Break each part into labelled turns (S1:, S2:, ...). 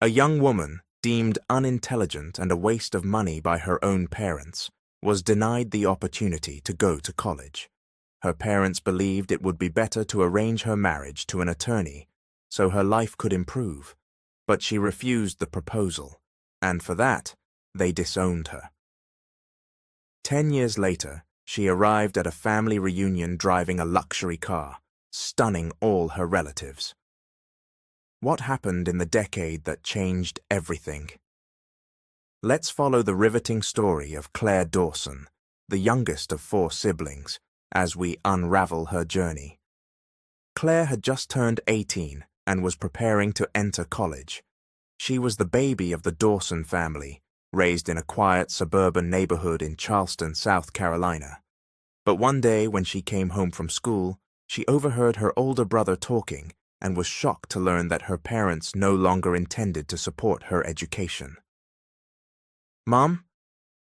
S1: A young woman, deemed unintelligent and a waste of money by her own parents, was denied the opportunity to go to college. Her parents believed it would be better to arrange her marriage to an attorney so her life could improve, but she refused the proposal, and for that, they disowned her. 10 years later, she arrived at a family reunion driving a luxury car, stunning all her relatives. What happened in the decade that changed everything? Let's follow the riveting story of Claire Dawson, the youngest of 4 siblings, as we unravel her journey. Claire had just turned 18 and was preparing to enter college. She was the baby of the Dawson family, raised in a quiet suburban neighborhood in Charleston, South Carolina. But one day when she came home from school, she overheard her older brother talking and was shocked to learn that her parents no longer intended to support her education. "Mom,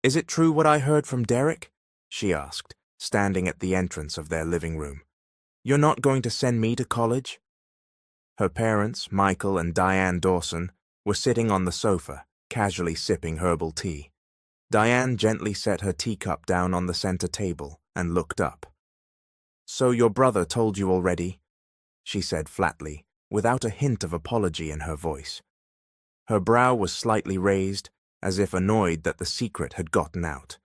S1: is it true what I heard from Derek?" she asked, standing at the entrance of their living room. "You're not going to send me to college?" Her parents, Michael and Diane Dawson, were sitting on the sofa, casually sipping herbal tea. Diane gently set her teacup down on the center table and looked up. "So your brother told you already?" she said flatly, without a hint of apology in her voice. Her brow was slightly raised, as if annoyed that the secret had gotten out.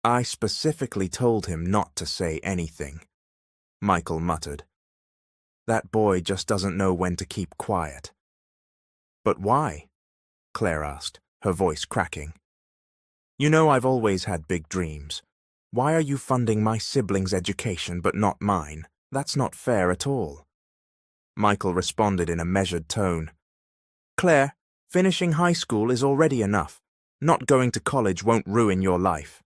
S1: "I specifically told him not to say anything," Michael muttered. "That boy just doesn't know when to keep quiet." "But why?" Claire asked, her voice cracking. "You know I've always had big dreams. Why are you funding my siblings' education but not mine? That's not fair at all." Michael responded in a measured tone. "Claire, finishing high school is already enough. Not going to college won't ruin your life."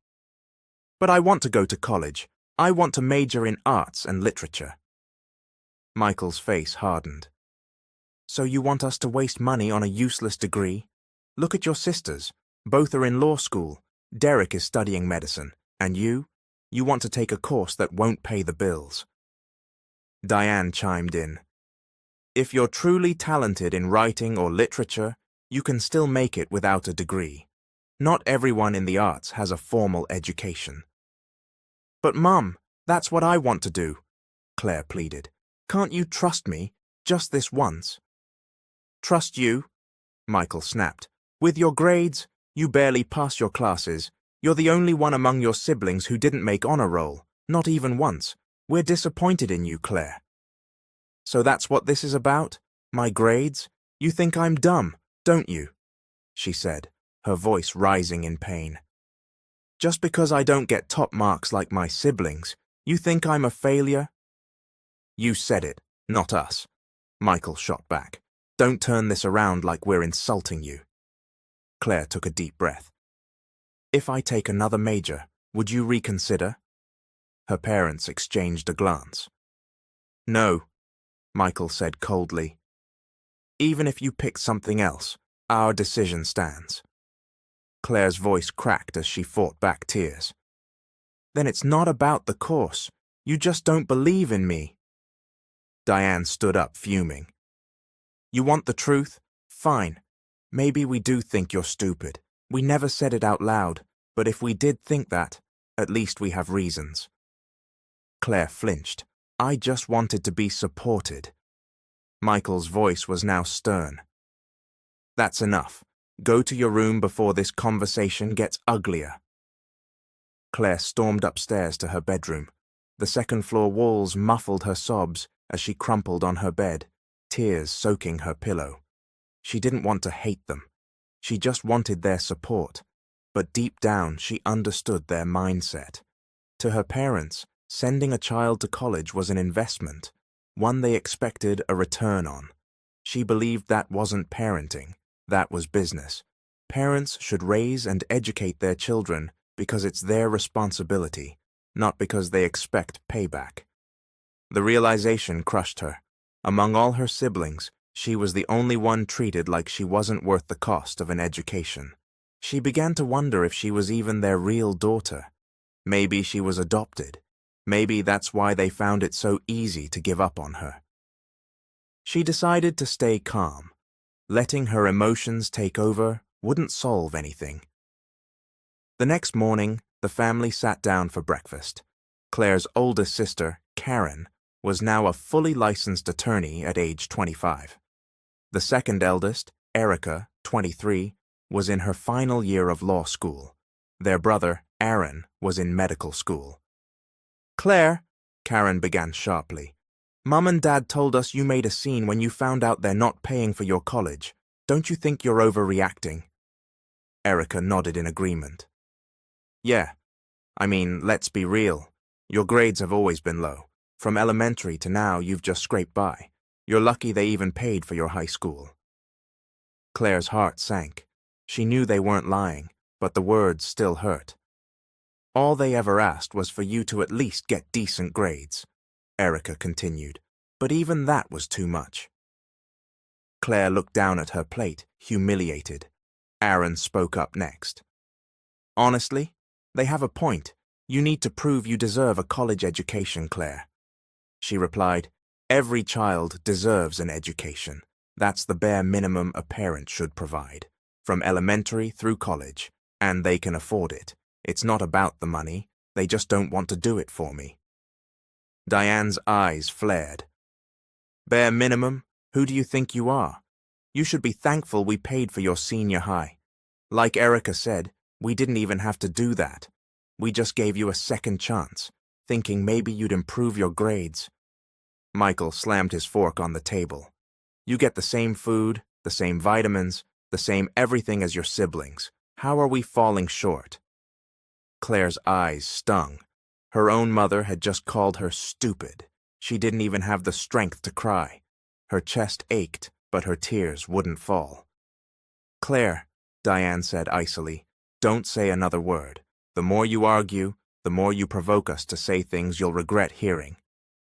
S1: "But I want to go to college. I want to major in arts and literature." Michael's face hardened. "So you want us to waste money on a useless degree? Look at your sisters. Both are in law school. Derek is studying medicine. And you want to take a course that won't pay the bills." Diane chimed in. "If you're truly talented in writing or literature, you can still make it without a degree. Not everyone in the arts has a formal education." "But Mum, that's what I want to do," Claire pleaded. "Can't you trust me, just this once?" "Trust you?" Michael snapped. "With your grades, you barely pass your classes. You're the only one among your siblings who didn't make honor roll, not even once. We're disappointed in you, Claire." "So that's what this is about? My grades? You think I'm dumb, don't you?" she said, her voice rising in pain. "Just because I don't get top marks like my siblings, you think I'm a failure?" "You said it, not us," Michael shot back. "Don't turn this around like we're insulting you." Claire took a deep breath. "If I take another major, would you reconsider?" Her parents exchanged a glance. "No," Michael said coldly. "Even if you pick something else, our decision stands." Claire's voice cracked as she fought back tears. "Then it's not about the course. You just don't believe in me." Diane stood up, fuming. "You want the truth? Fine. Maybe we do think you're stupid. We never said it out loud, but if we did think that, at least we have reasons." Claire flinched. "I just wanted to be supported." Michael's voice was now stern. "That's enough. Go to your room before this conversation gets uglier." Claire stormed upstairs to her bedroom. The second-floor walls muffled her sobs as she crumpled on her bed, tears soaking her pillow. She didn't want to hate them. She just wanted their support. But deep down, she understood their mindset. To her parents, sending a child to college was an investment, one they expected a return on. She believed that wasn't parenting, that was business. Parents should raise and educate their children because it's their responsibility, not because they expect payback. The realization crushed her. Among all her siblings, she was the only one treated like she wasn't worth the cost of an education. She began to wonder if she was even their real daughter. Maybe she was adopted. Maybe that's why they found it so easy to give up on her. She decided to stay calm. Letting her emotions take over wouldn't solve anything. The next morning, the family sat down for breakfast. Claire's oldest sister, Karen, was now a fully licensed attorney at age 25. The second eldest, Erica, 23, was in her final year of law school. Their brother, Aaron, was in medical school. "Claire," Karen began sharply, "Mum and Dad told us you made a scene when you found out they're not paying for your college. Don't you think you're overreacting?" Erica nodded in agreement. "Yeah. I mean, let's be real. Your grades have always been low. From elementary to now, you've just scraped by. You're lucky they even paid for your high school." Claire's heart sank. She knew they weren't lying, but the words still hurt. "All they ever asked was for you to at least get decent grades," Erica continued, "but even that was too much." Claire looked down at her plate, humiliated. Aaron spoke up next. "Honestly, they have a point. You need to prove you deserve a college education, Claire." She replied, "Every child deserves an education. That's the bare minimum a parent should provide, from elementary through college, and they can afford it. It's not about the money, they just don't want to do it for me." Diane's eyes flared. "Bare minimum? Who do you think you are? You should be thankful we paid for your senior high. Like Erica said, we didn't even have to do that. We just gave you a second chance, thinking maybe you'd improve your grades." Michael slammed his fork on the table. "You get the same food, the same vitamins, the same everything as your siblings. How are we falling short?" Claire's eyes stung. Her own mother had just called her stupid. She didn't even have the strength to cry. Her chest ached, but her tears wouldn't fall. "Claire," Diane said icily, "don't say another word. The more you argue, the more you provoke us to say things you'll regret hearing.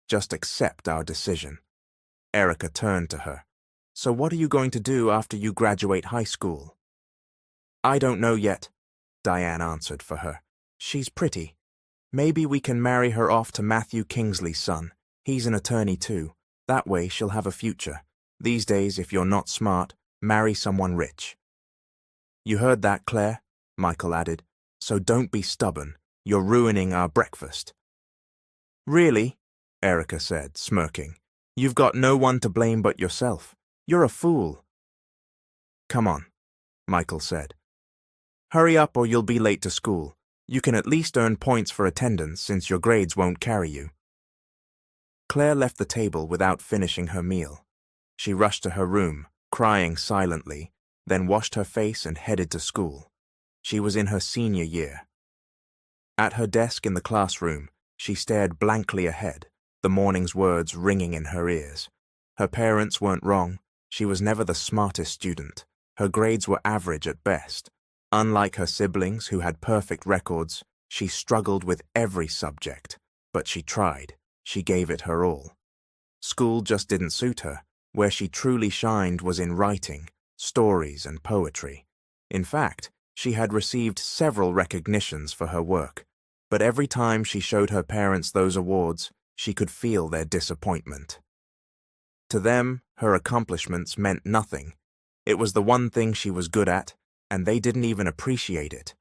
S1: Just accept our decision." Erica turned to her. "So what are you going to do after you graduate high school?" "I don't know yet," Diane answered for her. "She's pretty. Maybe we can marry her off to Matthew Kingsley's son. He's an attorney too. That way she'll have a future. These days, if you're not smart, marry someone rich." "You heard that, Claire," Michael added. "So don't be stubborn. You're ruining our breakfast." "Really?" Erica said, smirking. "You've got no one to blame but yourself. You're a fool." "Come on," Michael said. "Hurry up or you'll be late to school. You can at least earn points for attendance since your grades won't carry you." Claire left the table without finishing her meal. She rushed to her room, crying silently, then washed her face and headed to school. She was in her senior year. At her desk in the classroom, she stared blankly ahead, the morning's words ringing in her ears. Her parents weren't wrong. She was never the smartest student. Her grades were average at best. Unlike her siblings who had perfect records, she struggled with every subject. But she tried. She gave it her all. School just didn't suit her. Where she truly shined was in writing, stories, and poetry. In fact, she had received several recognitions for her work. But every time she showed her parents those awards, she could feel their disappointment. To them, her accomplishments meant nothing. It was the one thing she was good at, and they didn't even appreciate it.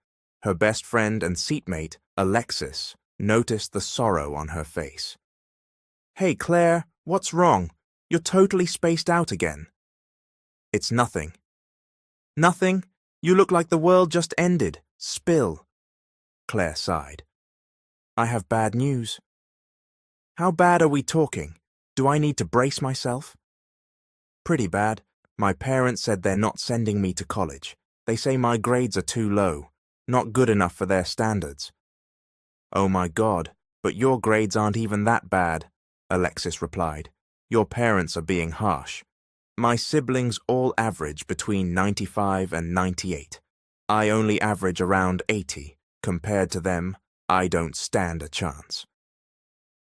S1: Her best friend and seatmate, Alexis, noticed the sorrow on her face. "Hey, Claire, what's wrong? You're totally spaced out again." "It's nothing." "Nothing? You look like the world just ended. Spill." Claire sighed. "I have bad news." "How bad are we talking? Do I need to brace myself?" "Pretty bad. My parents said they're not sending me to college. They say my grades are too low, not good enough for their standards." "Oh my God, but your grades aren't even that bad," Alexis replied. "Your parents are being harsh. My siblings all average between 95 and 98. I only average around 80. Compared to them, I don't stand a chance."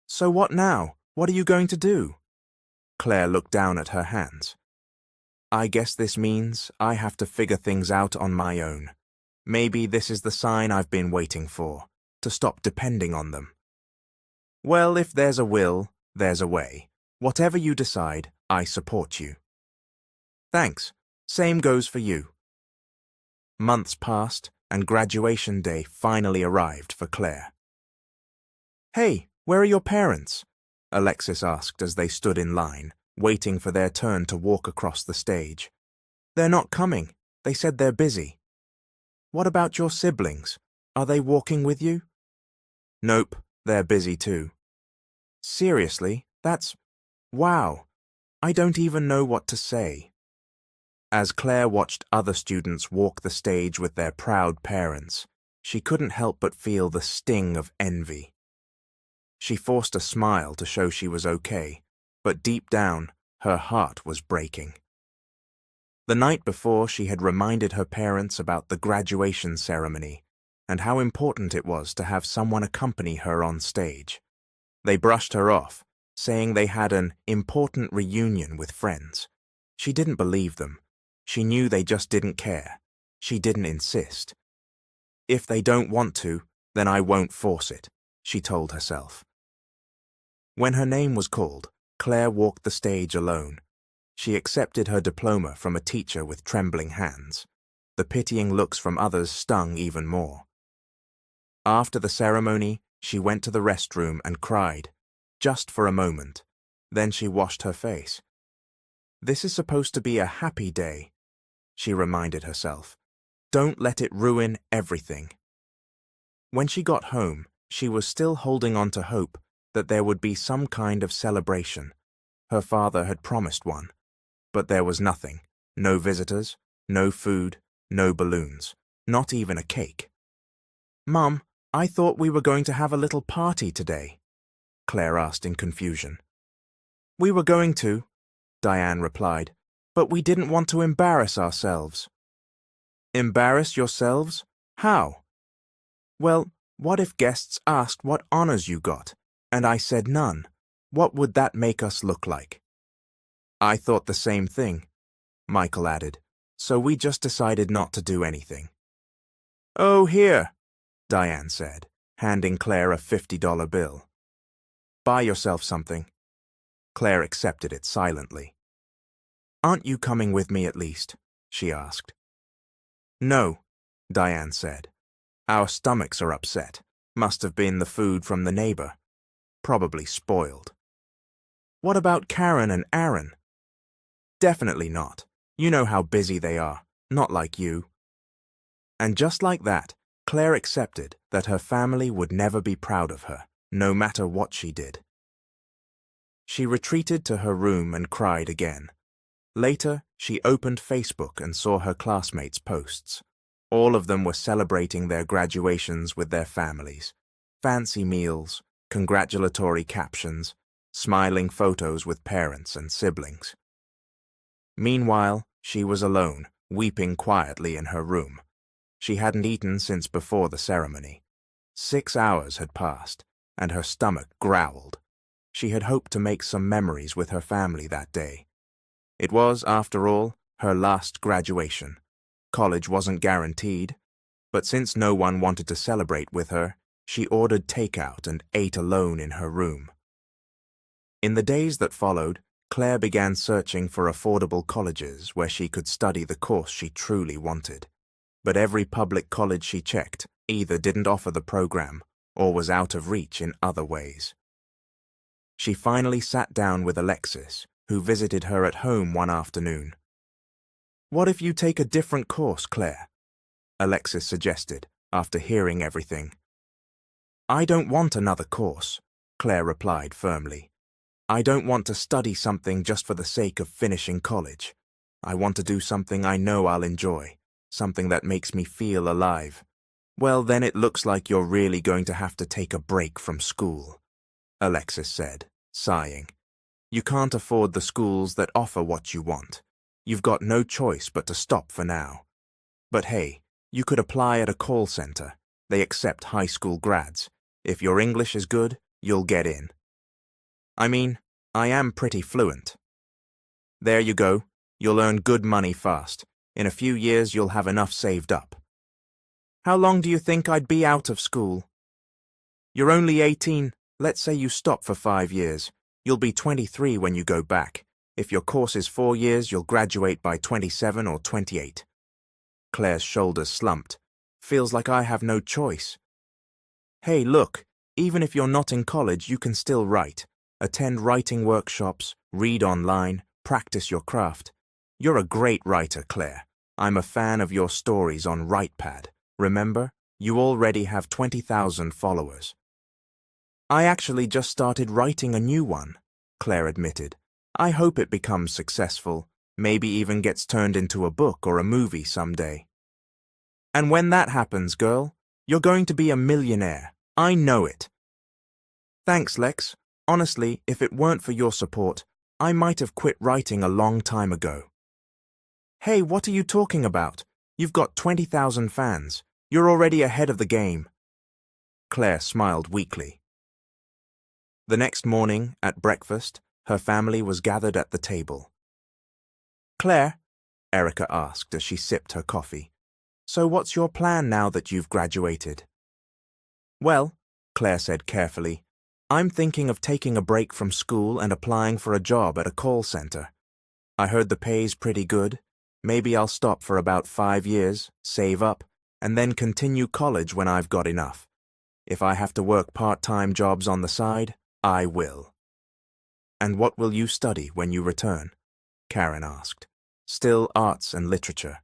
S1: "So what now? What are you going to do?" Claire looked down at her hands. "I guess this means I have to figure things out on my own. Maybe this is the sign I've been waiting for, to stop depending on them." "Well, if there's a will, there's a way. Whatever you decide, I support you." "Thanks. Same goes for you. Months passed, and graduation day finally arrived for Claire. Hey, where are your parents? Alexis asked as they stood in line, waiting for their turn to walk across the stage. They're not coming. They said they're busy. What about your siblings? Are they walking with you? Nope, they're busy too. Seriously, wow. I don't even know what to say. As Claire watched other students walk the stage with their proud parents, she couldn't help but feel the sting of envy. She forced a smile to show she was okay, but deep down, her heart was breaking. The night before, she had reminded her parents about the graduation ceremony and how important it was to have someone accompany her on stage. They brushed her off, saying they had an important reunion with friends. She didn't believe them. She knew they just didn't care. She didn't insist. If they don't want to, then I won't force it, she told herself. When her name was called, Claire walked the stage alone. She accepted her diploma from a teacher with trembling hands. The pitying looks from others stung even more. After the ceremony, she went to the restroom and cried, just for a moment. Then she washed her face. This is supposed to be a happy day, she reminded herself. Don't let it ruin everything. When she got home, she was still holding on to hope that there would be some kind of celebration. Her father had promised one. But there was nothing. No visitors, no food, no balloons, not even a cake. Mum, I thought we were going to have a little party today, Claire asked in confusion. We were going to, Diane replied, but we didn't want to embarrass ourselves. Embarrass yourselves? How? Well, what if guests asked what honors you got, and I said none? What would that make us look like? I thought the same thing, Michael added, so we just decided not to do anything. Oh, here, Diane said, handing Claire a $50 bill. Buy yourself something. Claire accepted it silently. Aren't you coming with me at least? She asked. No, Diane said. Our stomachs are upset. Must have been the food from the neighbor. Probably spoiled. What about Karen and Aaron? Definitely not. You know how busy they are, not like you. And just like that, Claire accepted that her family would never be proud of her, no matter what she did. She retreated to her room and cried again. Later, she opened Facebook and saw her classmates' posts. All of them were celebrating their graduations with their families. Fancy meals, congratulatory captions, smiling photos with parents and siblings. Meanwhile, she was alone, weeping quietly in her room. She hadn't eaten since before the ceremony. 6 hours had passed, and her stomach growled. She had hoped to make some memories with her family that day. It was, after all, her last graduation. College wasn't guaranteed, but since no one wanted to celebrate with her, she ordered takeout and ate alone in her room. In the days that followed, Claire began searching for affordable colleges where she could study the course she truly wanted. But every public college she checked either didn't offer the program or was out of reach in other ways. She finally sat down with Alexis, who visited her at home one afternoon. What if you take a different course, Claire? Alexis suggested, after hearing everything. I don't want another course, Claire replied firmly. I don't want to study something just for the sake of finishing college. I want to do something I know I'll enjoy, something that makes me feel alive. Well, then it looks like you're really going to have to take a break from school, Alexis said, sighing. You can't afford the schools that offer what you want. You've got no choice but to stop for now. But hey, you could apply at a call center. They accept high school grads. If your English is good, you'll get in. I mean, I am pretty fluent. There you go. You'll earn good money fast. In a few years, you'll have enough saved up. How long do you think I'd be out of school? You're only 18. Let's say you stop for 5 years. You'll be 23 when you go back. If your course is 4 years, you'll graduate by 27 or 28. Claire's shoulders slumped. Feels like I have no choice. Hey, look, even if you're not in college, you can still write. Attend writing workshops, read online, practice your craft. You're a great writer, Claire. I'm a fan of your stories on WritePad. Remember, you already have 20,000 followers. I actually just started writing a new one, Claire admitted. I hope it becomes successful, maybe even gets turned into a book or a movie someday. And when that happens, girl, you're going to be a millionaire. I know it. Thanks, Lex. Honestly, if it weren't for your support, I might have quit writing a long time ago. Hey, what are you talking about? You've got 20,000 fans. You're already ahead of the game. Claire smiled weakly. The next morning, at breakfast, her family was gathered at the table. Claire, Erica asked as she sipped her coffee, so what's your plan now that you've graduated? Well, Claire said carefully, I'm thinking of taking a break from school and applying for a job at a call center. I heard the pay's pretty good. Maybe I'll stop for about 5 years, save up, and then continue college when I've got enough. If I have to work part-time jobs on the side, I will. And what will you study when you return? Karen asked. Still arts and literature.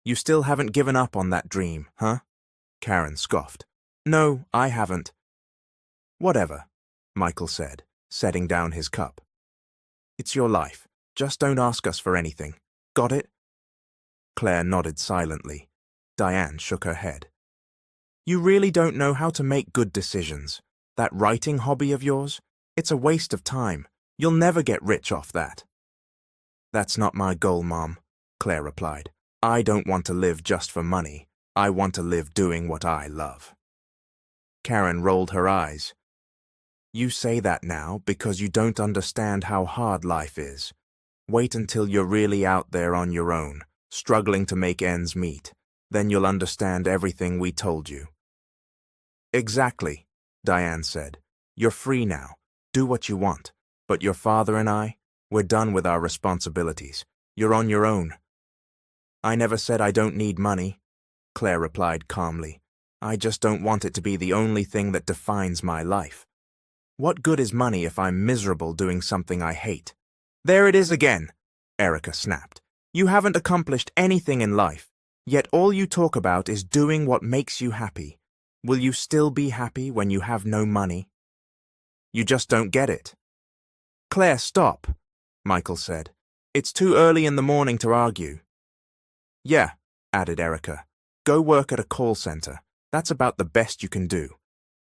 S1: You still haven't given up on that dream, huh? Karen scoffed. No, I haven't. Whatever, Michael said, setting down his cup. It's your life. Just don't ask us for anything. Got it? Claire nodded silently. Diane shook her head. You really don't know how to make good decisions. That writing hobby of yours? It's a waste of time. You'll never get rich off that. That's not my goal, Mom, Claire replied. I don't want to live just for money. I want to live doing what I love. Karen rolled her eyes. You say that now because you don't understand how hard life is. Wait until you're really out there on your own, struggling to make ends meet. Then you'll understand everything we told you. Exactly, Diane said. You're free now. Do what you want. But your father and I, we're done with our responsibilities. You're on your own. I never said I don't need money, Claire replied calmly. I just don't want it to be the only thing that defines my life. What good is money if I'm miserable doing something I hate? There it is again, Erica snapped. You haven't accomplished anything in life, yet all you talk about is doing what makes you happy. Will you still be happy when you have no money? You just don't get it. Claire, stop, Michael said. It's too early in the morning to argue. Yeah, added Erica. Go work at a call center. That's about the best you can do.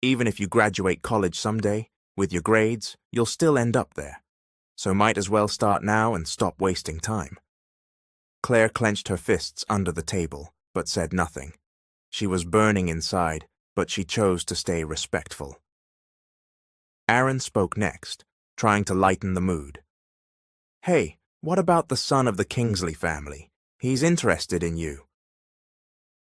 S1: Even if you graduate college someday, with your grades, you'll still end up there. So might as well start now and stop wasting time. Claire clenched her fists under the table, but said nothing. She was burning inside, but she chose to stay respectful. Aaron spoke next, trying to lighten the mood. Hey, what about the son of the Kingsley family? He's interested in you.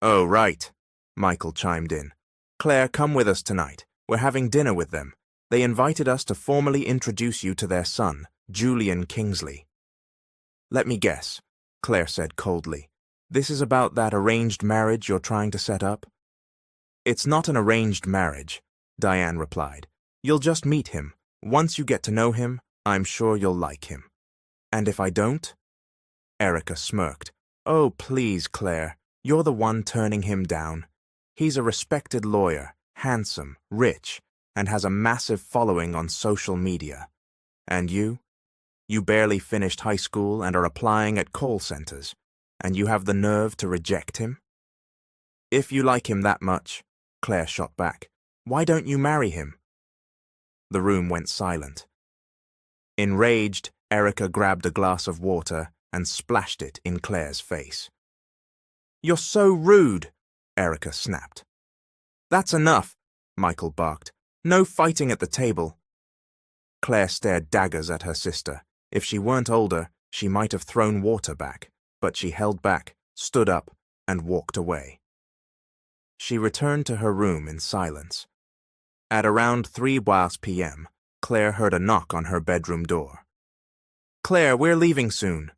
S1: Oh, right, Michael chimed in. Claire, come with us tonight. We're having dinner with them. They invited us to formally introduce you to their son, Julian Kingsley. Let me guess, Claire said coldly. This is about that arranged marriage you're trying to set up? It's not an arranged marriage, Diane replied. You'll just meet him. Once you get to know him, I'm sure you'll like him. And if I don't? Erica smirked. Oh, please, Claire. You're the one turning him down. He's a respected lawyer, handsome, rich, and has a massive following on social media. And you? You barely finished high school and are applying at call centers, and you have the nerve to reject him? If you like him that much, Claire shot back, why don't you marry him? The room went silent. Enraged, Erica grabbed a glass of water and splashed it in Claire's face. You're so rude, Erica snapped. That's enough, Michael barked. No fighting at the table. Claire stared daggers at her sister. If she weren't older, she might have thrown water back, but she held back, stood up, and walked away. She returned to her room in silence. At around 3 p.m., Claire heard a knock on her bedroom door. Claire, we're leaving soon,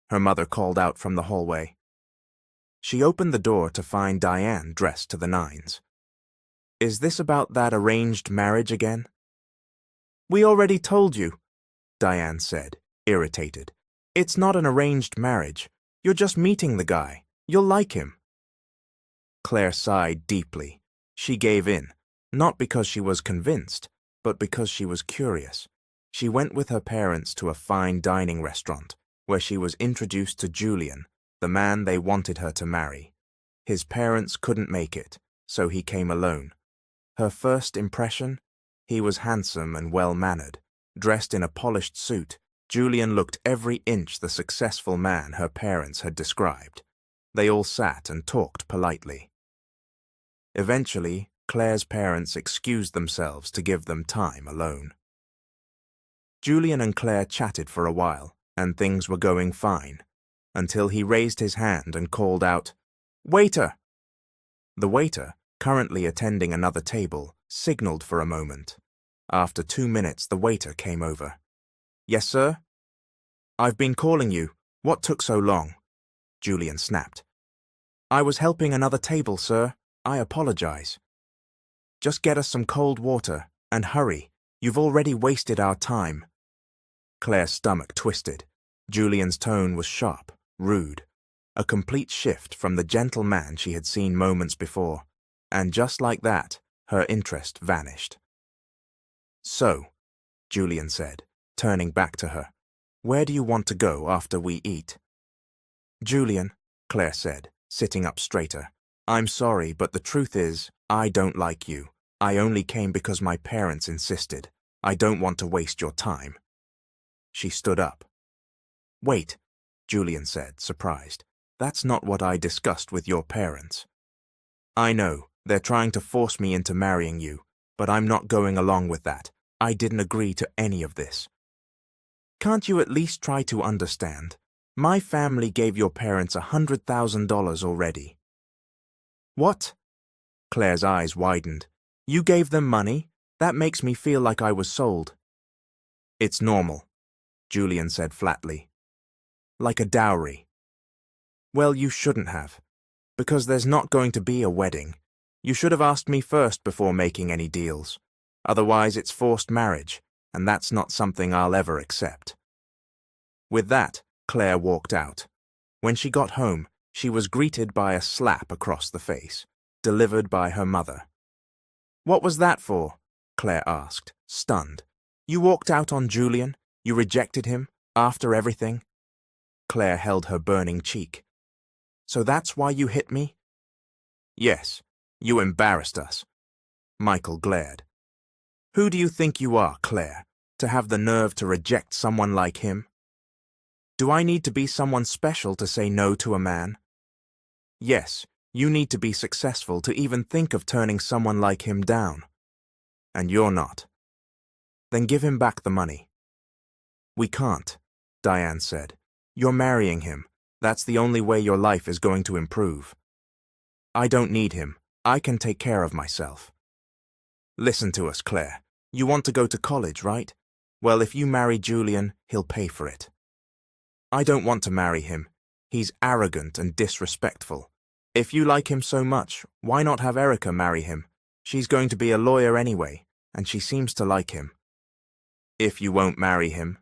S1: her mother called out from the hallway. She opened the door to find Diane dressed to the nines. Is this about that arranged marriage again? We already told you, Diane said, irritated. It's not an arranged marriage. You're just meeting the guy. You'll like him. Claire sighed deeply. She gave in, not because she was convinced, but because she was curious. She went with her parents to a fine dining restaurant, where she was introduced to Julian, the man they wanted her to marry. His parents couldn't make it, so he came alone. Her first impression? He was handsome and well-mannered. Dressed in a polished suit, Julian looked every inch the successful man her parents had described. They all sat and talked politely. Eventually, Claire's parents excused themselves to give them time alone. Julian and Claire chatted for a while, and things were going fine, until he raised his hand and called out, "Waiter!" The waiter, currently attending another table, signaled for a moment. After 2 minutes, the waiter came over. "Yes, sir?" "I've been calling you. What took so long?" Julian snapped. "I was helping another table, sir. I apologize." "Just get us some cold water, and hurry. You've already wasted our time." Claire's stomach twisted. Julian's tone was sharp, rude, a complete shift from the gentle man she had seen moments before, and just like that, her interest vanished. "So," Julian said, turning back to her, "where do you want to go after we eat?" "Julian," Claire said, sitting up straighter, "I'm sorry, but the truth is, I don't like you. I only came because my parents insisted. I don't want to waste your time." She stood up. "Wait," Julian said, surprised. "That's not what I discussed with your parents." "I know, they're trying to force me into marrying you, but I'm not going along with that. I didn't agree to any of this." "Can't you at least try to understand? My family gave your parents $100,000 already." "What?" Claire's eyes widened. "You gave them money? That makes me feel like I was sold." "It's normal," Julian said flatly. "Like a dowry." "Well, you shouldn't have. Because there's not going to be a wedding. You should have asked me first before making any deals. Otherwise, it's forced marriage, and that's not something I'll ever accept." With that, Claire walked out. When she got home, she was greeted by a slap across the face, delivered by her mother. "What was that for?" Claire asked, stunned. "You walked out on Julian? You rejected him, after everything?" Claire held her burning cheek. "So that's why you hit me?" "Yes, you embarrassed us." Michael glared. "Who do you think you are, Claire, to have the nerve to reject someone like him? Do I need to be someone special to say no to a man? Yes, you need to be successful to even think of turning someone like him down. And you're not. Then give him back the money." "We can't," Diane said. "You're marrying him. That's the only way your life is going to improve." "I don't need him. I can take care of myself." "Listen to us, Claire. You want to go to college, right? Well, if you marry Julian, he'll pay for it." "I don't want to marry him. He's arrogant and disrespectful. If you like him so much, why not have Erica marry him? She's going to be a lawyer anyway, and she seems to like him." "If you won't marry him,"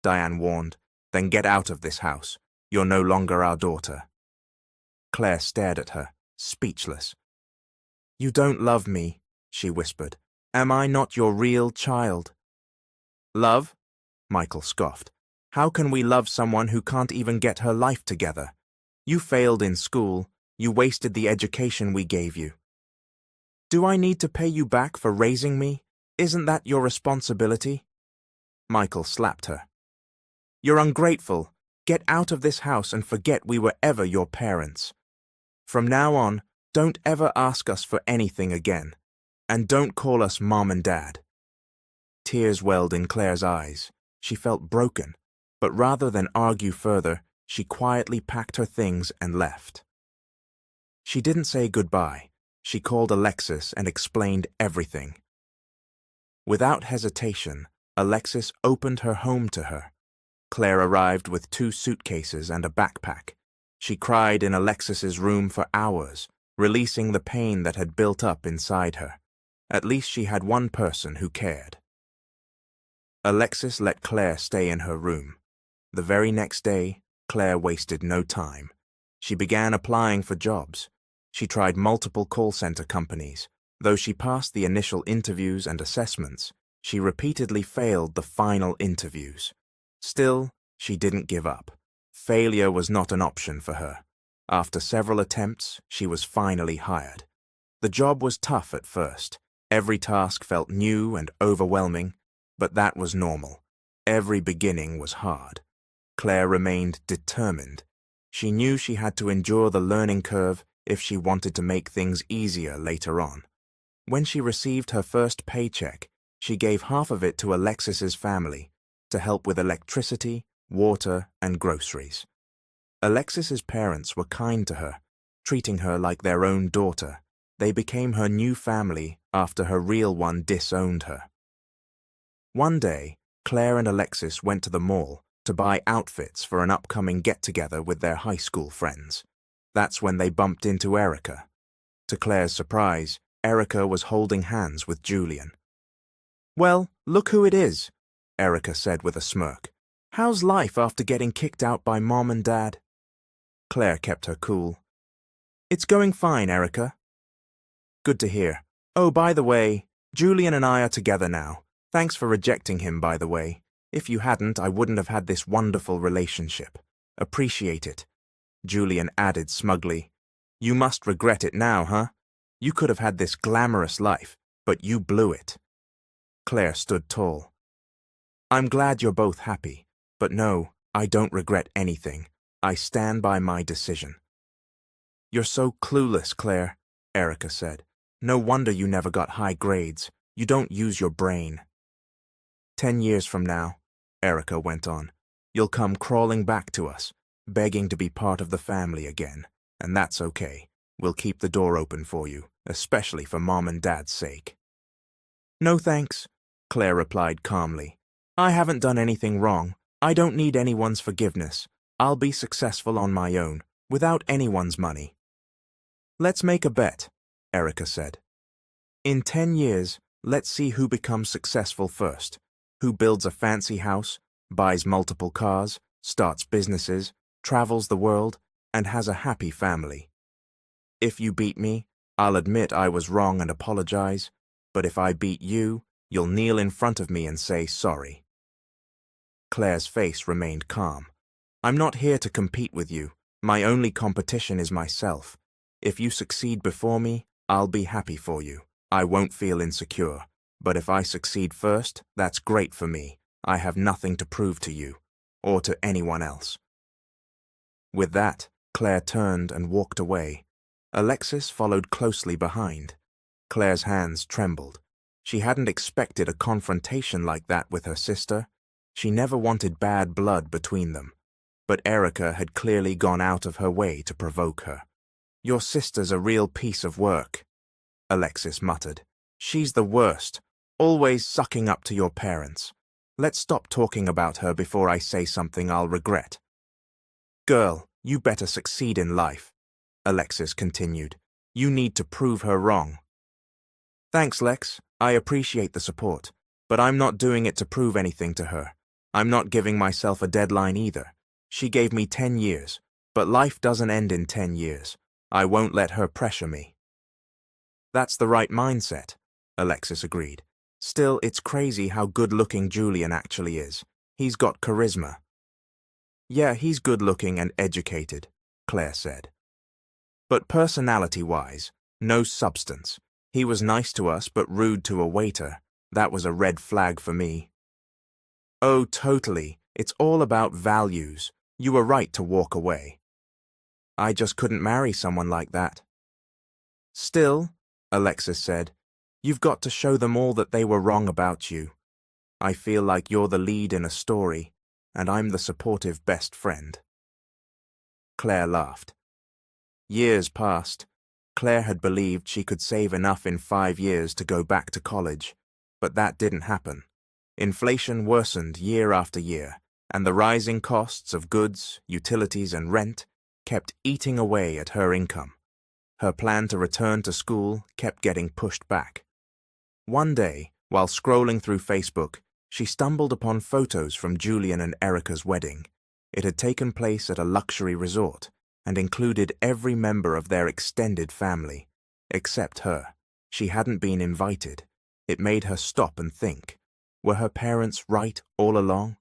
S1: Diane warned, "then get out of this house. You're no longer our daughter." Claire stared at her, speechless. "You don't love me," she whispered. "Am I not your real child?" "Love?" Michael scoffed. "How can we love someone who can't even get her life together? You failed in school. You wasted the education we gave you." "Do I need to pay you back for raising me? Isn't that your responsibility?" Michael slapped her. "You're ungrateful. Get out of this house and forget we were ever your parents. From now on, don't ever ask us for anything again. And don't call us Mom and Dad." Tears welled in Claire's eyes. She felt broken, but rather than argue further, she quietly packed her things and left. She didn't say goodbye. She called Alexis and explained everything. Without hesitation, Alexis opened her home to her. Claire arrived with 2 suitcases and a backpack. She cried in Alexis's room for hours, releasing the pain that had built up inside her. At least she had one person who cared. Alexis let Claire stay in her room. The very next day, Claire wasted no time. She began applying for jobs. She tried multiple call center companies. Though she passed the initial interviews and assessments, she repeatedly failed the final interviews. Still, she didn't give up. Failure was not an option for her. After several attempts, she was finally hired. The job was tough at first. Every task felt new and overwhelming, but that was normal. Every beginning was hard. Claire remained determined. She knew she had to endure the learning curve if she wanted to make things easier later on. When she received her first paycheck, she gave half of it to Alexis's family to help with electricity, water, and groceries. Alexis's parents were kind to her, treating her like their own daughter. They became her new family after her real one disowned her. One day, Claire and Alexis went to the mall to buy outfits for an upcoming get-together with their high school friends. That's when they bumped into Erica. To Claire's surprise, Erica was holding hands with Julian. "Well, look who it is," Erica said with a smirk. "How's life after getting kicked out by Mom and Dad?" Claire kept her cool. "It's going fine, Erica." "Good to hear. Oh, by the way, Julian and I are together now. Thanks for rejecting him, by the way. If you hadn't, I wouldn't have had this wonderful relationship. Appreciate it." Julian added smugly. "You must regret it now, huh? You could have had this glamorous life, but you blew it." Claire stood tall. "I'm glad you're both happy, but no, I don't regret anything. I stand by my decision." "You're so clueless, Claire," Erica said. "No wonder you never got high grades. You don't use your brain." 10 years from now," Erica went on, "you'll come crawling back to us, begging to be part of the family again, and that's okay. We'll keep the door open for you, especially for Mom and Dad's sake." "No thanks," Claire replied calmly. "I haven't done anything wrong. I don't need anyone's forgiveness. I'll be successful on my own, without anyone's money." "Let's make a bet," Erica said. "In 10 years, let's see who becomes successful first. Who builds a fancy house, buys multiple cars, starts businesses, travels the world, and has a happy family. If you beat me, I'll admit I was wrong and apologize, but if I beat you, you'll kneel in front of me and say sorry." Claire's face remained calm. "I'm not here to compete with you. My only competition is myself. If you succeed before me, I'll be happy for you. I won't feel insecure. But if I succeed first, that's great for me. I have nothing to prove to you, or to anyone else." With that, Claire turned and walked away. Alexis followed closely behind. Claire's hands trembled. She hadn't expected a confrontation like that with her sister. She never wanted bad blood between them. But Erica had clearly gone out of her way to provoke her. "Your sister's a real piece of work," Alexis muttered. "She's the worst, always sucking up to your parents. Let's stop talking about her before I say something I'll regret." "Girl, you better succeed in life," Alexis continued. "You need to prove her wrong." "Thanks, Lex. I appreciate the support, but I'm not doing it to prove anything to her. I'm not giving myself a deadline either. She gave me 10 years, but life doesn't end in 10 years. I won't let her pressure me." "That's the right mindset," Alexis agreed. "Still, it's crazy how good-looking Julian actually is. He's got charisma." "Yeah, he's good-looking and educated," Claire said. "But personality-wise, no substance. He was nice to us but rude to a waiter. That was a red flag for me." "Oh, totally. It's all about values. You were right to walk away." "I just couldn't marry someone like that." "Still," Alexis said, "you've got to show them all that they were wrong about you. I feel like you're the lead in a story, and I'm the supportive best friend." Claire laughed. Years passed. Claire had believed she could save enough in 5 years to go back to college, but that didn't happen. Inflation worsened year after year, and the rising costs of goods, utilities, and rent kept eating away at her income. Her plan to return to school kept getting pushed back. One day, while scrolling through Facebook, she stumbled upon photos from Julian and Erica's wedding. It had taken place at a luxury resort and included every member of their extended family, except her. She hadn't been invited. It made her stop and think. Were her parents right all along?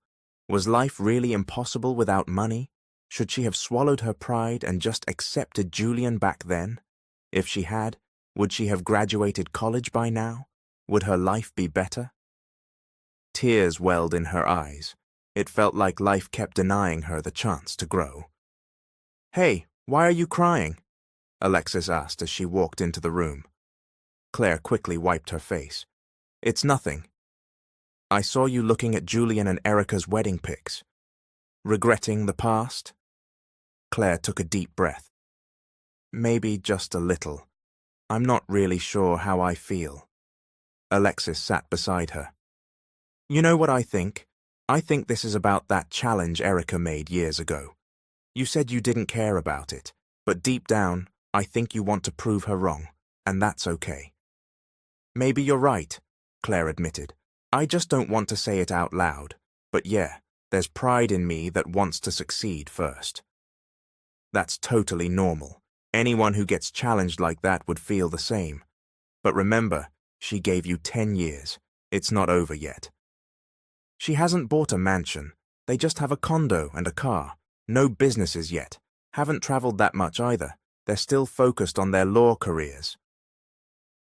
S1: Was life really impossible without money? Should she have swallowed her pride and just accepted Julian back then? If she had, would she have graduated college by now? Would her life be better? Tears welled in her eyes. It felt like life kept denying her the chance to grow. "Hey, why are you crying?" Alexis asked as she walked into the room. Claire quickly wiped her face. "It's nothing. I saw you looking at Julian and Erica's wedding pics. Regretting the past?" Claire took a deep breath. "Maybe just a little. I'm not really sure how I feel." Alexis sat beside her. "You know what I think? I think this is about that challenge Erica made years ago. You said you didn't care about it, but deep down, I think you want to prove her wrong, and that's okay." "Maybe you're right," Claire admitted. "I just don't want to say it out loud. But yeah, there's pride in me that wants to succeed first." That's totally normal. Anyone who gets challenged like that would feel the same. But remember, she gave you 10 years. It's not over yet. She hasn't bought a mansion. They just have a condo and a car. No businesses yet. Haven't traveled that much either. They're still focused on their law careers.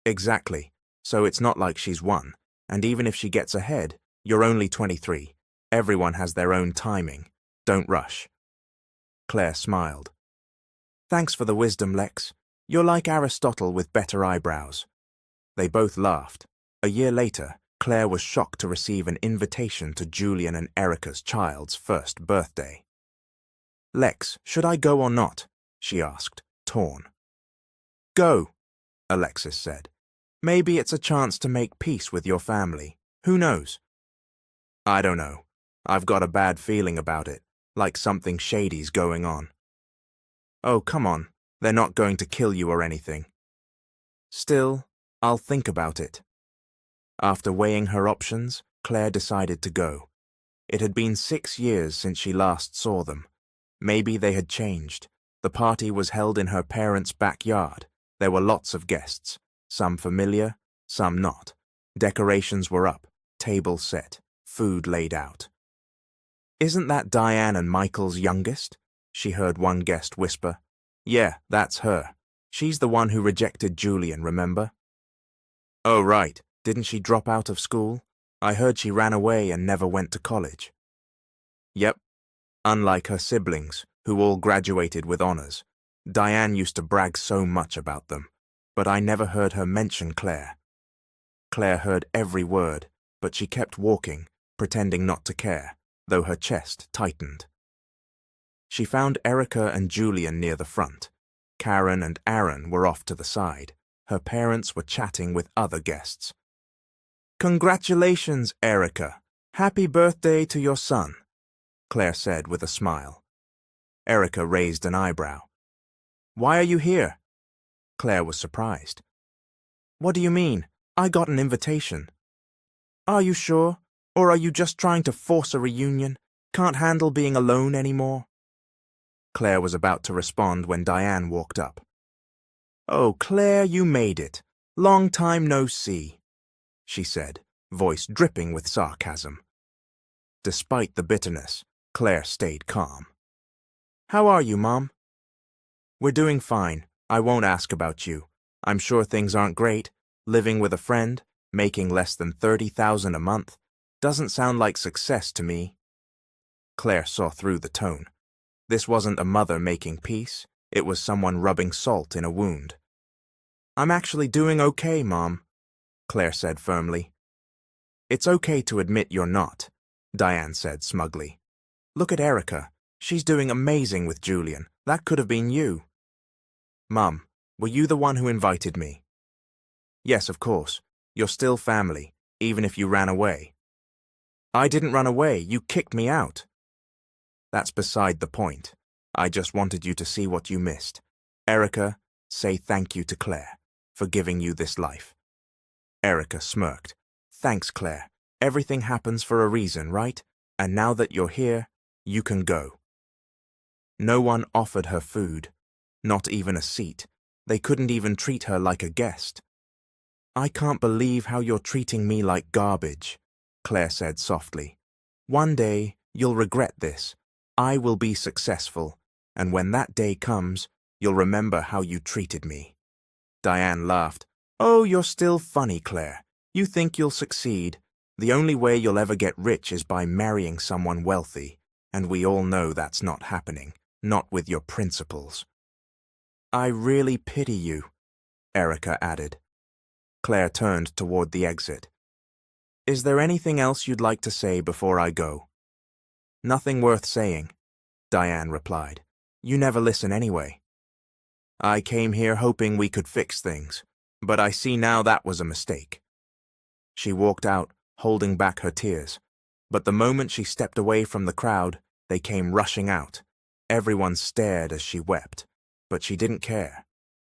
S1: Exactly. So it's not like she's won. And even if she gets ahead, you're only 23. Everyone has their own timing. Don't rush. Claire smiled. "Thanks for the wisdom, Lex. You're like Aristotle with better eyebrows." They both laughed. A year later, Claire was shocked to receive an invitation to Julian and Erica's child's first birthday. "Lex, should I go or not?" she asked, torn. "Go," Alexis said. "Maybe it's a chance to make peace with your family. Who knows?" "I don't know. I've got a bad feeling about it, like something shady's going on." "Oh, come on. They're not going to kill you or anything." "Still, I'll think about it." After weighing her options, Claire decided to go. It had been 6 years since she last saw them. Maybe they had changed. The party was held in her parents' backyard. There were lots of guests, some familiar, some not. Decorations were up, tables set, food laid out. "Isn't that Diane and Michael's youngest?" she heard one guest whisper. "Yeah, that's her. She's the one who rejected Julian, remember?" "Oh, right. Didn't she drop out of school? I heard she ran away and never went to college." "Yep. Unlike her siblings, who all graduated with honors. Diane used to brag so much about them, but I never heard her mention Claire." Claire heard every word, but she kept walking, pretending not to care, though her chest tightened. She found Erica and Julian near the front. Karen and Aaron were off to the side. Her parents were chatting with other guests. "Congratulations, Erica. Happy birthday to your son," Claire said with a smile. Erica raised an eyebrow. "Why are you here?" Claire was surprised. "What do you mean? I got an invitation." "Are you sure? Or are you just trying to force a reunion? Can't handle being alone anymore?" Claire was about to respond when Diane walked up. "Oh, Claire, you made it. Long time no see," she said, voice dripping with sarcasm. Despite the bitterness, Claire stayed calm. "How are you, Mom?" "We're doing fine. I won't ask about you. I'm sure things aren't great. Living with a friend, making less than $30,000 a month. Doesn't sound like success to me." Claire saw through the tone. This wasn't a mother making peace. It was someone rubbing salt in a wound. "I'm actually doing okay, Mom," Claire said firmly. "It's okay to admit you're not," Diane said smugly. "Look at Erica. She's doing amazing with Julian. That could have been you." "Mum, were you the one who invited me?" "Yes, of course. You're still family, even if you ran away." "I didn't run away. You kicked me out." That's beside the point. I just wanted you to see what you missed. Erica, say thank you to Claire for giving you this life." Erica smirked. "Thanks, Claire. Everything happens for a reason, right? And now that you're here, you can go." No one offered her food, not even a seat. They couldn't even treat her like a guest. "I can't believe how you're treating me like garbage," Claire said softly. "One day, you'll regret this. I will be successful, and when that day comes, you'll remember how you treated me." Diane laughed. "Oh, you're still funny, Claire. You think you'll succeed. The only way you'll ever get rich is by marrying someone wealthy, and we all know that's not happening, not with your principles." "I really pity you," Erica added. Claire turned toward the exit. "Is there anything else you'd like to say before I go?" "Nothing worth saying," Diane replied. "You never listen anyway." "I came here hoping we could fix things, but I see now that was a mistake." She walked out, holding back her tears, but the moment she stepped away from the crowd, they came rushing out. Everyone stared as she wept, but she didn't care.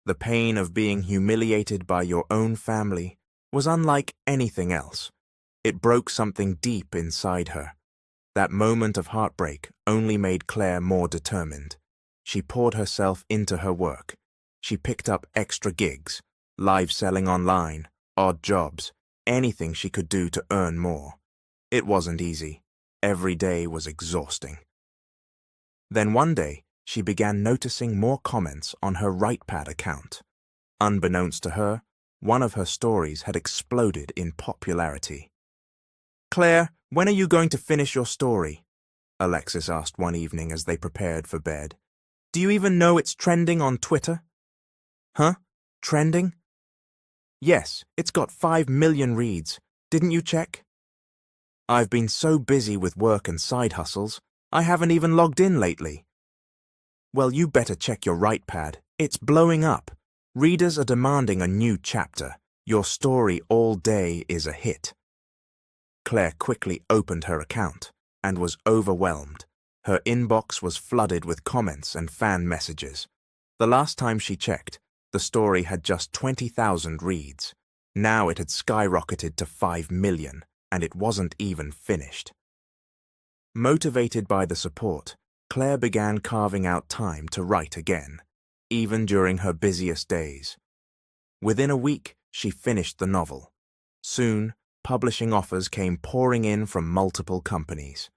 S1: The pain of being humiliated by your own family was unlike anything else. It broke something deep inside her. That moment of heartbreak only made Claire more determined. She poured herself into her work. She picked up extra gigs, live selling online, odd jobs, anything she could do to earn more. It wasn't easy. Every day was exhausting. Then one day, she began noticing more comments on her WritePad account. Unbeknownst to her, one of her stories had exploded in popularity. "Claire, when are you going to finish your story?" Alexis asked one evening as they prepared for bed. "Do you even know it's trending on Twitter?" "Huh? Trending?" "Yes, it's got 5 million reads. Didn't you check?" "I've been so busy with work and side hustles, I haven't even logged in lately." "Well, you better check your WritePad. It's blowing up. Readers are demanding a new chapter. Your story all day is a hit." Claire quickly opened her account and was overwhelmed. Her inbox was flooded with comments and fan messages. The last time she checked, the story had just 20,000 reads. Now it had skyrocketed to 5 million, and it wasn't even finished. Motivated by the support, Claire began carving out time to write again, even during her busiest days. Within a week, she finished the novel. Soon, publishing offers came pouring in from multiple companies.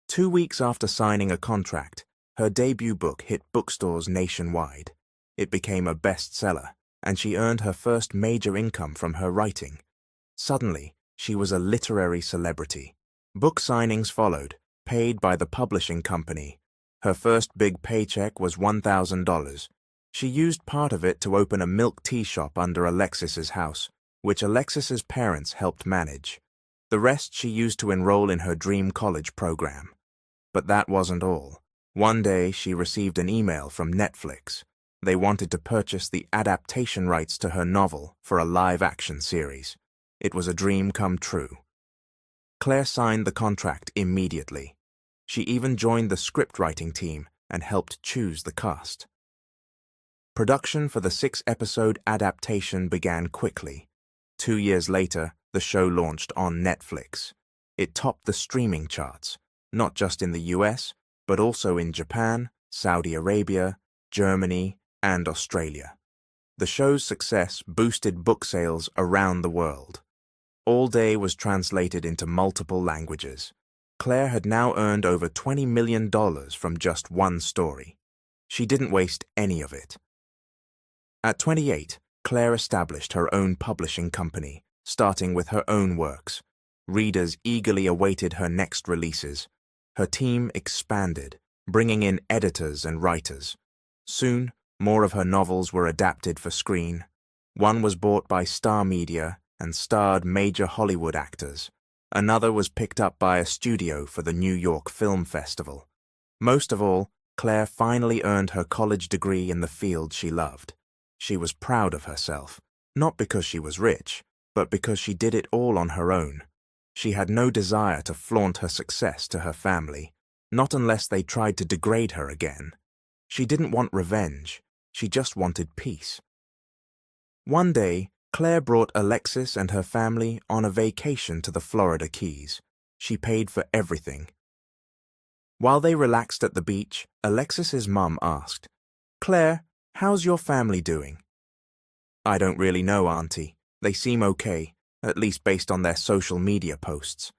S1: 2 weeks after signing a contract, her debut book hit bookstores nationwide. It became a bestseller, and she earned her first major income from her writing. Suddenly, she was a literary celebrity. Book signings followed, paid by the publishing company. Her first big paycheck was $1,000. She used part of it to open a milk tea shop under Alexis's house, which Alexis's parents helped manage. The rest she used to enroll in her dream college program. But that wasn't all. One day, she received an email from Netflix. They wanted to purchase the adaptation rights to her novel for a live-action series. It was a dream come true. Claire signed the contract immediately. She even joined the scriptwriting team and helped choose the cast. Production for the 6-episode adaptation began quickly. 2 years later, the show launched on Netflix. It topped the streaming charts, not just in the US, but also in Japan, Saudi Arabia, Germany, and Australia. The show's success boosted book sales around the world. All Day was translated into multiple languages. Claire had now earned over $20 million from just one story. She didn't waste any of it. At 28, Claire established her own publishing company, starting with her own works. Readers eagerly awaited her next releases. Her team expanded, bringing in editors and writers. Soon, more of her novels were adapted for screen. One was bought by Star Media and starred major Hollywood actors. Another was picked up by a studio for the New York Film Festival. Most of all, Claire finally earned her college degree in the field she loved. She was proud of herself, not because she was rich, but because she did it all on her own. She had no desire to flaunt her success to her family. not unless they tried to degrade her again. She didn't want revenge, she just wanted peace. One day, Claire brought Alexis and her family on a vacation to the Florida Keys. She paid for everything. While they relaxed at the beach, Alexis's mum asked, "Claire, how's your family doing?" "I don't really know, Auntie. They seem okay, at least based on their social media posts."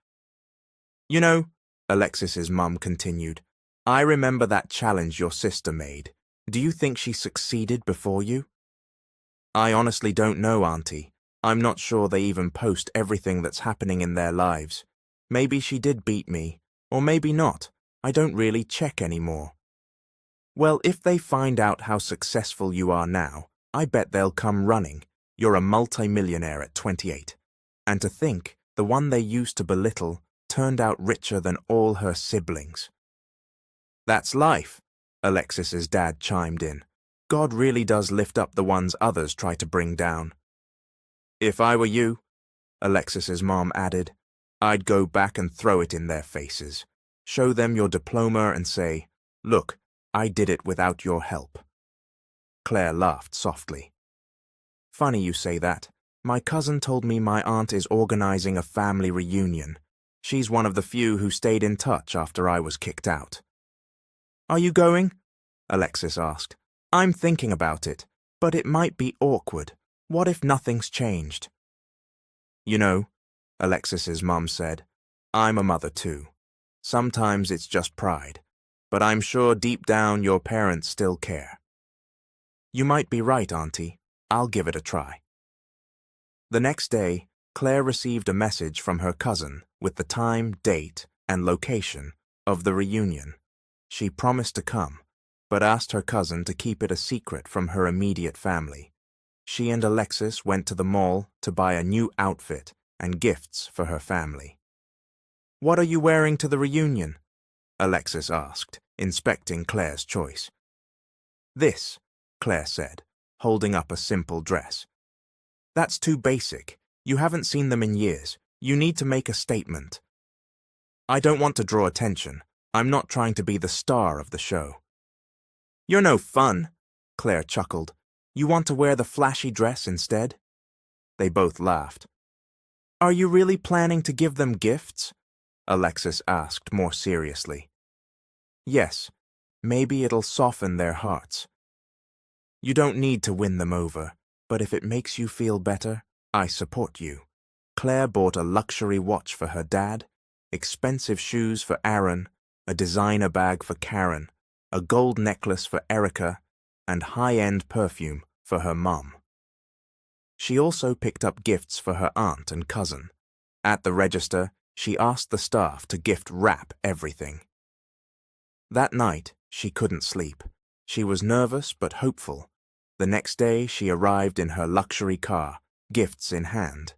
S1: "You know," Alexis's mum continued, "I remember that challenge your sister made. Do you think she succeeded before you?" "I honestly don't know, Auntie. I'm not sure they even post everything that's happening in their lives. Maybe she did beat me, or maybe not. I don't really check anymore." "Well, if they find out how successful you are now, I bet they'll come running. You're a multimillionaire at 28. And to think, the one they used to belittle turned out richer than all her siblings." "That's life," Alexis's dad chimed in. "God really does lift up the ones others try to bring down." "If I were you," Alexis's mom added, "I'd go back and throw it in their faces. Show them your diploma and say, 'Look, I did it without your help.'" Claire laughed softly. "Funny you say that. My cousin told me my aunt is organizing a family reunion. She's one of the few who stayed in touch after I was kicked out." "Are you going?" Alexis asked. "I'm thinking about it, but it might be awkward. What if nothing's changed?" "You know," Alexis's mum said, "I'm a mother too. Sometimes it's just pride, but I'm sure deep down your parents still care." "You might be right, Auntie. I'll give it a try." The next day, Claire received a message from her cousin with the time, date, and location of the reunion. She promised to come, but asked her cousin to keep it a secret from her immediate family. She and Alexis went to the mall to buy a new outfit and gifts for her family. "What are you wearing to the reunion?" Alexis asked, inspecting Claire's choice. "This," Claire said, holding up a simple dress. "That's too basic. You haven't seen them in years. You need to make a statement." "I don't want to draw attention. I'm not trying to be the star of the show." "You're no fun," Claire chuckled. "You want to wear the flashy dress instead?" They both laughed. "Are you really planning to give them gifts?" Alexis asked more seriously. "Yes, maybe it'll soften their hearts. You don't need to win them over, but if it makes you feel better, I support you." Claire bought a luxury watch for her dad, expensive shoes for Aaron, a designer bag for Karen, a gold necklace for Erica, and high-end perfume for her mom. She also picked up gifts for her aunt and cousin. At the register, she asked the staff to gift wrap everything. That night, she couldn't sleep. She was nervous but hopeful. The next day, she arrived in her luxury car, gifts in hand.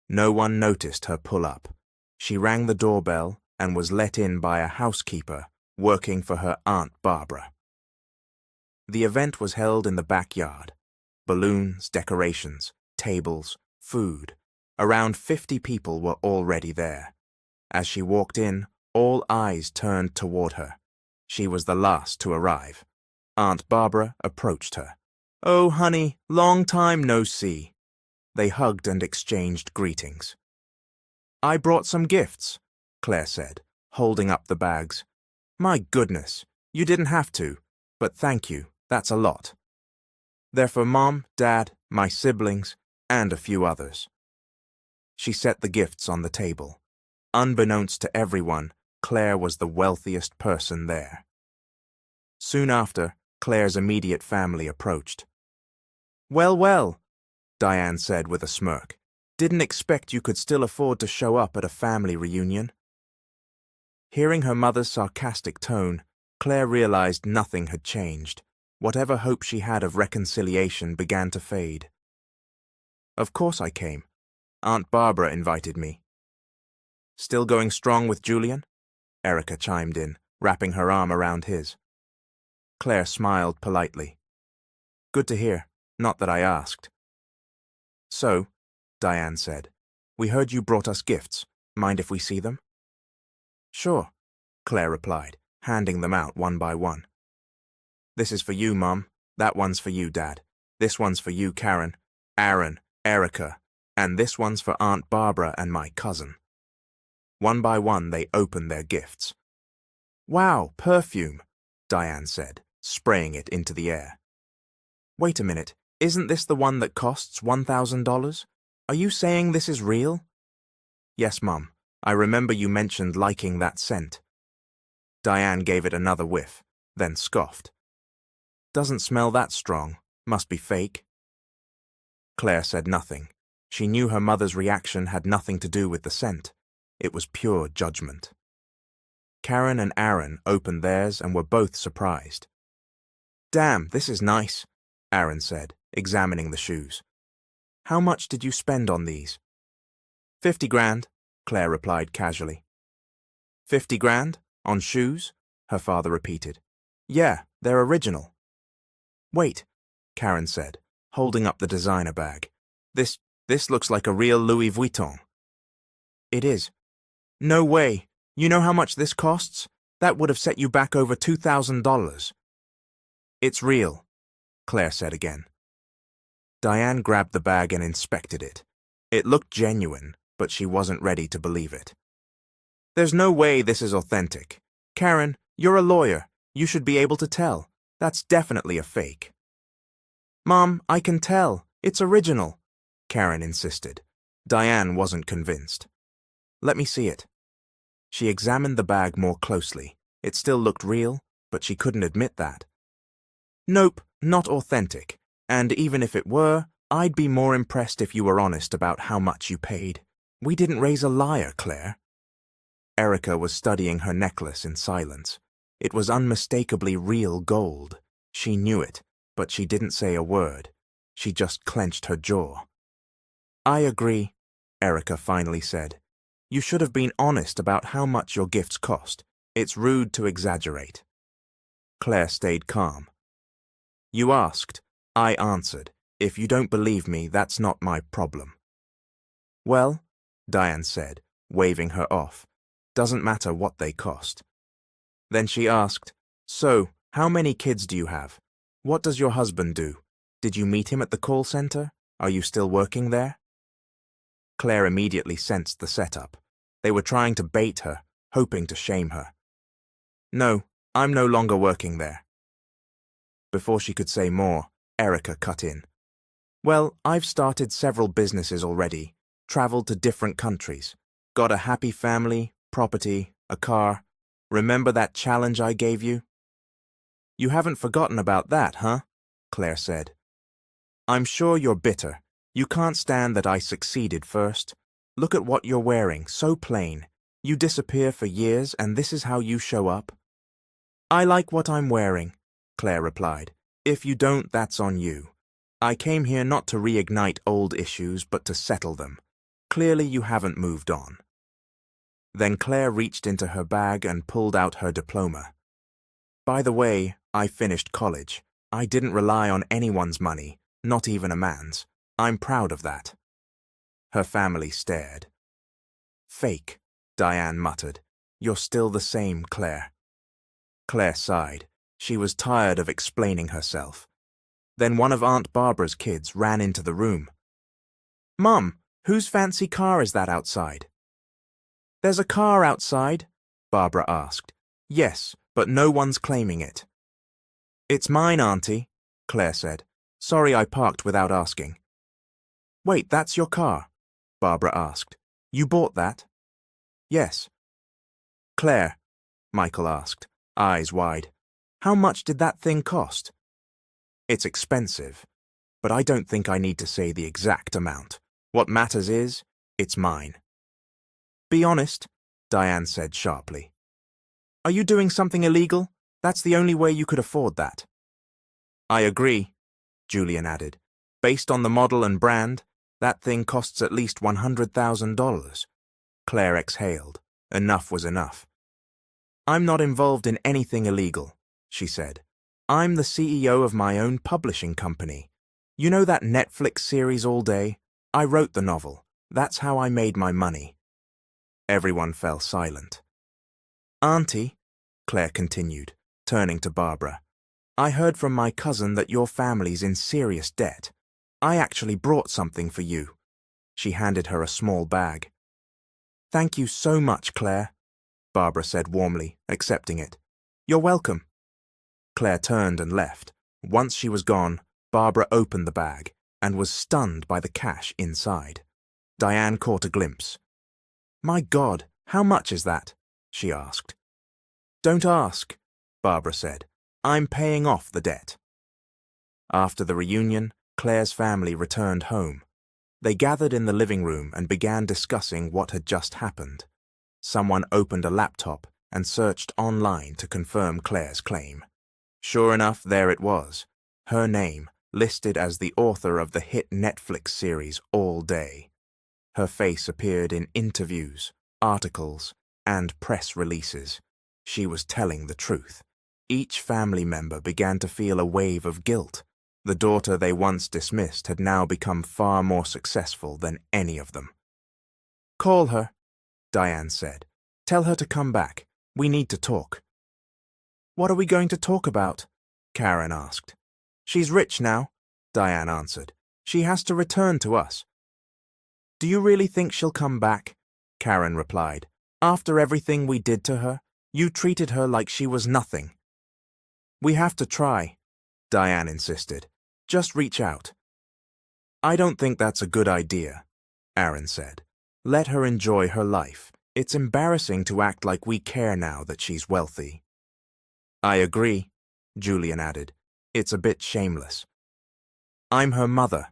S1: No one noticed her pull up. She rang the doorbell and was let in by a housekeeper working for her Aunt Barbara. The event was held in the backyard. Balloons, decorations, tables, food. Around 50 people were already there. As she walked in, all eyes turned toward her. She was the last to arrive. Aunt Barbara approached her. "Oh, honey, long time no see." They hugged and exchanged greetings. "I brought some gifts," Claire said, holding up the bags. "My goodness, you didn't have to, but thank you, that's a lot. They're for Mom, Dad, my siblings, and a few others." She set the gifts on the table. Unbeknownst to everyone, Claire was the wealthiest person there. Soon after, Claire's immediate family approached. "Well, well," Diane said with a smirk. "Didn't expect you could still afford to show up at a family reunion." Hearing her mother's sarcastic tone, Claire realized nothing had changed. Whatever hope she had of reconciliation began to fade. "Of course I came. Aunt Barbara invited me." "Still going strong with Julian?" Erica chimed in, wrapping her arm around his. Claire smiled politely. "Good to hear. Not that I asked." "So," Diane said, "we heard you brought us gifts. Mind if we see them?" "Sure," Claire replied, handing them out one by one. This is for you, Mum. That one's for you, Dad. This one's for you, Karen, Aaron, Erica, and this one's for Aunt Barbara and my cousin. One by one, they opened their gifts. Wow, perfume, Diane said, spraying it into the air. Wait a minute, isn't this the one that costs $1,000? Are you saying this is real? Yes, Mum. I remember you mentioned liking that scent. Diane gave it another whiff, then scoffed. Doesn't smell that strong. Must be fake. Claire said nothing. She knew her mother's reaction had nothing to do with the scent. It was pure judgment. Karen and Aaron opened theirs and were both surprised. Damn, this is nice, Aaron said, examining the shoes. How much did you spend on these? 50 grand, Claire replied casually. 50 grand? On shoes? Her father repeated. Yeah, they're original. Wait, Karen said, holding up the designer bag. This looks like a real Louis Vuitton. It is. No way. You know how much this costs? That would have set you back over $2,000. It's real, Claire said again. Diane grabbed the bag and inspected it. It looked genuine, but she wasn't ready to believe it. There's no way this is authentic. Karen, you're a lawyer. You should be able to tell. That's definitely a fake. Mom, I can tell. It's original, Karen insisted. Diane wasn't convinced. Let me see it. She examined the bag more closely. It still looked real, but she couldn't admit that. Nope, not authentic. And even if it were, I'd be more impressed if you were honest about how much you paid. We didn't raise a liar, Claire. Erica was studying her necklace in silence. It was unmistakably real gold. She knew it, but she didn't say a word. She just clenched her jaw. I agree, Erica finally said. You should have been honest about how much your gifts cost. It's rude to exaggerate. Claire stayed calm. You asked. I answered. If you don't believe me, that's not my problem. Well, Diane said, waving her off. Doesn't matter what they cost. Then she asked, So, how many kids do you have? What does your husband do? Did you meet him at the call center? Are you still working there? Claire immediately sensed the setup. They were trying to bait her, hoping to shame her. No, I'm no longer working there. Before she could say more, Erica cut in. Well, I've started several businesses already, traveled to different countries, got a happy family, property, a car. Remember that challenge I gave you? You haven't forgotten about that, huh? Claire said. I'm sure you're bitter. You can't stand that I succeeded first. Look at what you're wearing, so plain. You disappear for years and this is how you show up? I like what I'm wearing, Claire replied. If you don't, that's on you. I came here not to reignite old issues, but to settle them. Clearly you haven't moved on. Then Claire reached into her bag and pulled out her diploma. By the way, I finished college. I didn't rely on anyone's money, not even a man's. I'm proud of that. Her family stared. Fake, Diane muttered. You're still the same, Claire. Claire sighed. She was tired of explaining herself. Then one of Aunt Barbara's kids ran into the room. Mum, whose fancy car is that outside? There's a car outside, Barbara asked. Yes, but no one's claiming it. It's mine, Auntie, Claire said. Sorry I parked without asking. Wait, that's your car? Barbara asked. You bought that? Yes. Claire, Michael asked, eyes wide. How much did that thing cost? It's expensive, but I don't think I need to say the exact amount. What matters is, it's mine. Be honest, Diane said sharply. Are you doing something illegal? That's the only way you could afford that. I agree, Julian added. Based on the model and brand, that thing costs at least $100,000. Claire exhaled. Enough was enough. I'm not involved in anything illegal, she said. I'm the CEO of my own publishing company. You know that Netflix series All Day? I wrote the novel. That's how I made my money. Everyone fell silent. Auntie, Claire continued, turning to Barbara. I heard from my cousin that your family's in serious debt. I actually brought something for you. She handed her a small bag. Thank you so much, Claire, Barbara said warmly, accepting it. You're welcome. Claire turned and left. Once she was gone, Barbara opened the bag and was stunned by the cash inside. Diane caught a glimpse. My God, how much is that? She asked. Don't ask, Barbara said. I'm paying off the debt. After the reunion, Claire's family returned home. They gathered in the living room and began discussing what had just happened. Someone opened a laptop and searched online to confirm Claire's claim. Sure enough, there it was, her name listed as the author of the hit Netflix series All Day. Her face appeared in interviews, articles, and press releases. She was telling the truth. Each family member began to feel a wave of guilt. The daughter they once dismissed had now become far more successful than any of them. Call her, Diane said. Tell her to come back. We need to talk. What are we going to talk about? Karen asked. She's rich now, Diane answered. She has to return to us. Do you really think she'll come back? Karen replied. After everything we did to her, you treated her like she was nothing. We have to try, Diane insisted. Just reach out. I don't think that's a good idea, Aaron said. Let her enjoy her life. It's embarrassing to act like we care now that she's wealthy. I agree, Julian added. It's a bit shameless. I'm her mother,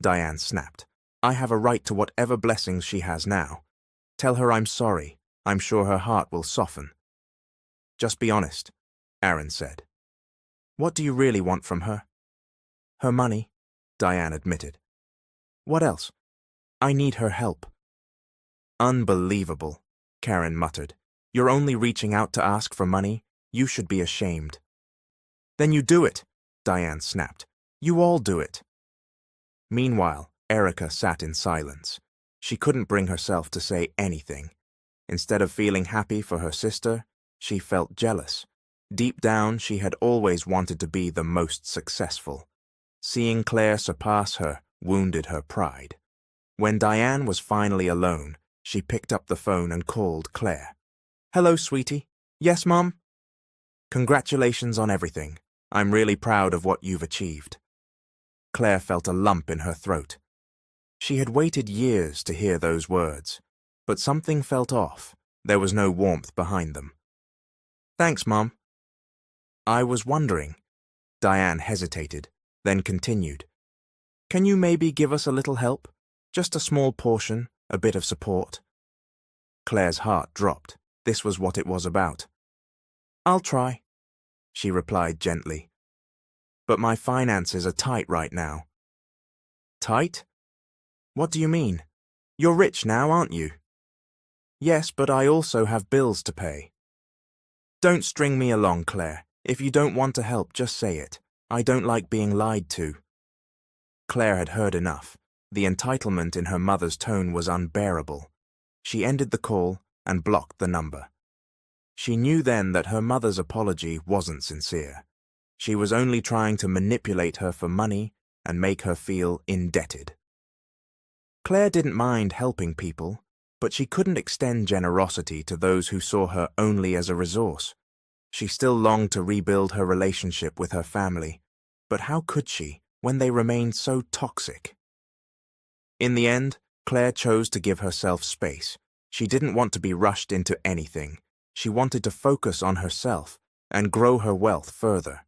S1: Diane snapped. I have a right to whatever blessings she has now. Tell her I'm sorry. I'm sure her heart will soften. Just be honest, Aaron said. What do you really want from her? Her money, Diane admitted. What else? I need her help. Unbelievable, Karen muttered. You're only reaching out to ask for money? You should be ashamed. Then you do it, Diane snapped. You all do it. Meanwhile, Erica sat in silence. She couldn't bring herself to say anything. Instead of feeling happy for her sister, she felt jealous. Deep down, she had always wanted to be the most successful. Seeing Claire surpass her wounded her pride. When Diane was finally alone, she picked up the phone and called Claire. Hello, sweetie. Yes, Mom? Congratulations on everything. I'm really proud of what you've achieved. Claire felt a lump in her throat. She had waited years to hear those words, but something felt off. There was no warmth behind them. Thanks, Mom. I was wondering. Diane hesitated, then continued. Can you maybe give us a little help? Just a small portion, a bit of support. Claire's heart dropped. This was what it was about. I'll try, she replied gently. But my finances are tight right now. Tight? What do you mean? You're rich now, aren't you? Yes, but I also have bills to pay. Don't string me along, Claire. If you don't want to help, just say it. I don't like being lied to. Claire had heard enough. The entitlement in her mother's tone was unbearable. She ended the call and blocked the number. She knew then that her mother's apology wasn't sincere. She was only trying to manipulate her for money and make her feel indebted. Claire didn't mind helping people, but she couldn't extend generosity to those who saw her only as a resource. She still longed to rebuild her relationship with her family, but how could she when they remained so toxic? In the end, Claire chose to give herself space. She didn't want to be rushed into anything. She wanted to focus on herself and grow her wealth further.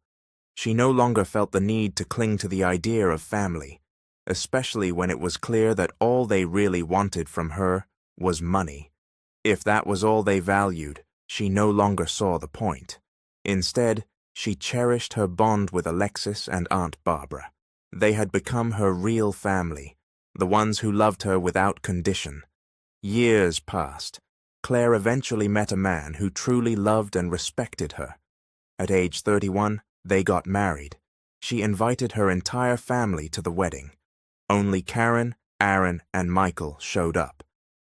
S1: She no longer felt the need to cling to the idea of family, especially when it was clear that all they really wanted from her was money. If that was all they valued, she no longer saw the point. Instead, she cherished her bond with Alexis and Aunt Barbara. They had become her real family, the ones who loved her without condition. Years passed. Claire eventually met a man who truly loved and respected her. At age 31, they got married. She invited her entire family to the wedding. Only Karen, Aaron, and Michael showed up.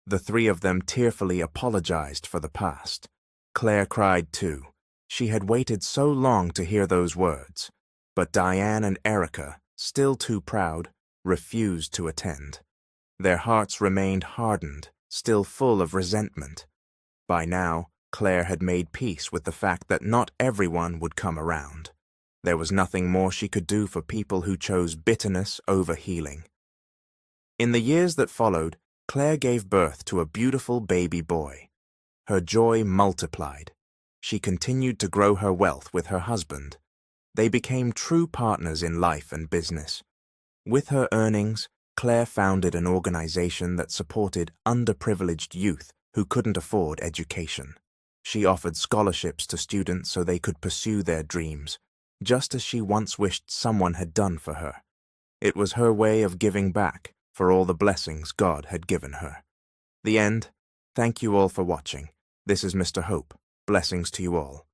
S1: The three of them tearfully apologized for the past. Claire cried too. She had waited so long to hear those words, but Diane and Erica, still too proud, refused to attend. Their hearts remained hardened, still full of resentment. By now, Claire had made peace with the fact that not everyone would come around. There was nothing more she could do for people who chose bitterness over healing. In the years that followed, Claire gave birth to a beautiful baby boy. Her joy multiplied. She continued to grow her wealth with her husband. They became true partners in life and business. With her earnings, Claire founded an organization that supported underprivileged youth who couldn't afford education. She offered scholarships to students so they could pursue their dreams, just as she once wished someone had done for her. It was her way of giving back for all the blessings God had given her. The end. Thank you all for watching. This is Mr. Hope. Blessings to you all.